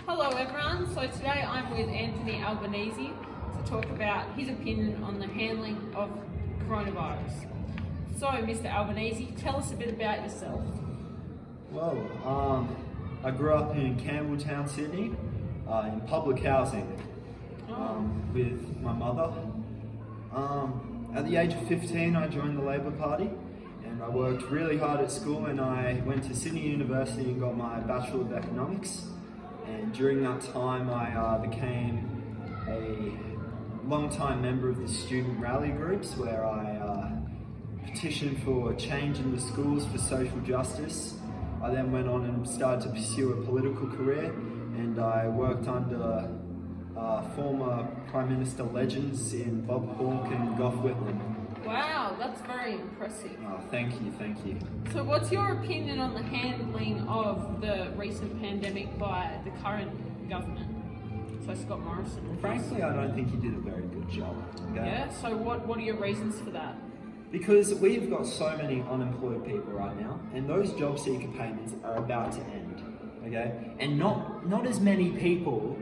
Hello everyone, so today I'm with Anthony Albanese to talk about his opinion on the handling of coronavirus. So Mr. Albanese, tell us a bit about yourself. Well, I grew up in Campbelltown, Sydney, in public housing with my mother. At the age of 15 I joined the Labor Party and I worked really hard at school, and I went to Sydney University and got my Bachelor of Economics. And during that time I became a long-time member of the student rally groups, where I petitioned for change in the schools for social justice. I then went on and started to pursue a political career, and I worked under former Prime Minister legends in Bob Hawke and Gough Whitlam. Wow, that's very impressive. Oh, thank you. So what's your opinion on the handling of the recent pandemic by the current government? So Scott Morrison. Frankly, I don't think he did a very good job. Okay? Yeah, so what are your reasons for that? Because we've got so many unemployed people right now, and those job seeker payments are about to end, okay? And not as many people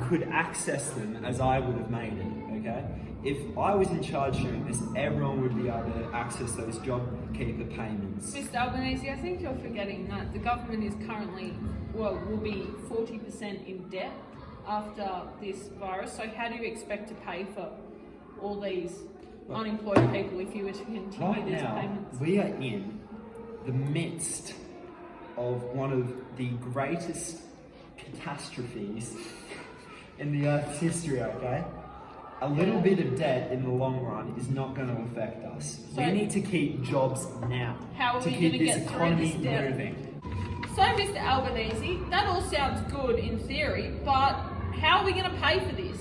could access them as I would have made it, okay? If I was in charge during this, everyone would be able to access those job keeper payments. Mr. Albanese, I think you're forgetting that the government is currently, will be 40% in debt after this virus. So how do you expect to pay for all these unemployed people if you were to continue right these now, payments? we are in the midst of one of the greatest catastrophes in the Earth's history, okay? A little bit of debt in the long run is not going to affect us. So we need to keep jobs now how are to we keep going to this get through economy this debt? moving. So Mr. Albanese, that all sounds good in theory, but how are we going to pay for this?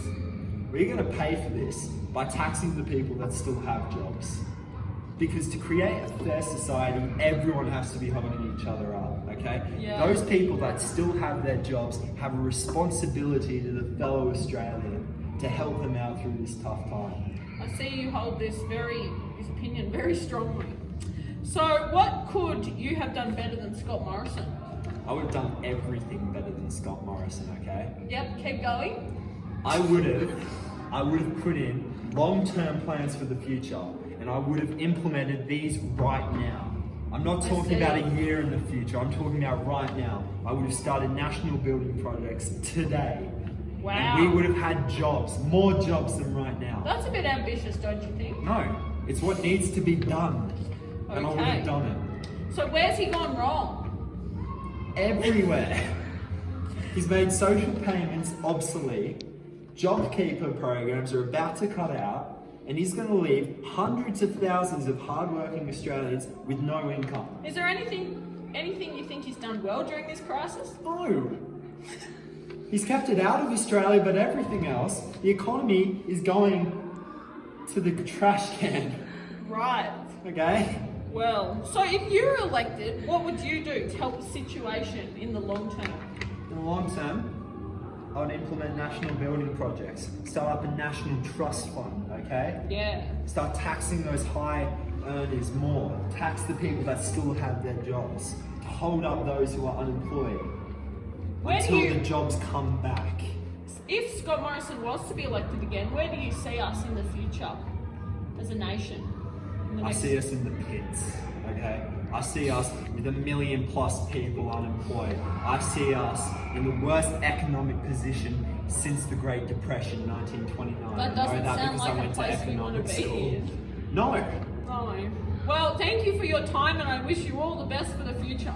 We're going to pay for this by taxing the people that still have jobs. Because to create a fair society, everyone has to be holding each other up, okay? Yeah. Those people that still have their jobs have a responsibility to the fellow Australian to help them out through this tough time. I see you hold this opinion very strongly. So what could you have done better than Scott Morrison? I would have done everything better than Scott Morrison, okay? Yep, keep going. I would have put in long-term plans for the future, and I would have implemented these right now. I'm not talking about a year in the future, I'm talking about right now. I would have started national building projects today. Wow. And we would have had jobs, more jobs than right now. That's a bit ambitious, don't you think? No, it's what needs to be done. Okay. And I would have done it. So where's he gone wrong? Everywhere. He's made social payments obsolete. JobKeeper programs are about to cut out, and he's going to leave hundreds of thousands of hardworking Australians with no income. Is there anything you think he's done well during this crisis? No. He's kept it out of Australia, but everything else, the economy is going to the trash can. Right. Okay? Well, so if you were elected, what would you do to help the situation in the long term? In the long term, I would implement national building projects, start up a national trust fund, okay? Yeah. Start taxing those high earners more, tax the people that still have their jobs, to hold up those who are unemployed until the jobs come back. If Scott Morrison was to be elected again, where do you see us in the future as a nation? I see us in the pits, okay? I see us with 1 million plus people unemployed. I see us in the worst economic position since the Great Depression in 1929. That doesn't sound like a place we want to be in. No. No. Well, thank you for your time, and I wish you all the best for the future.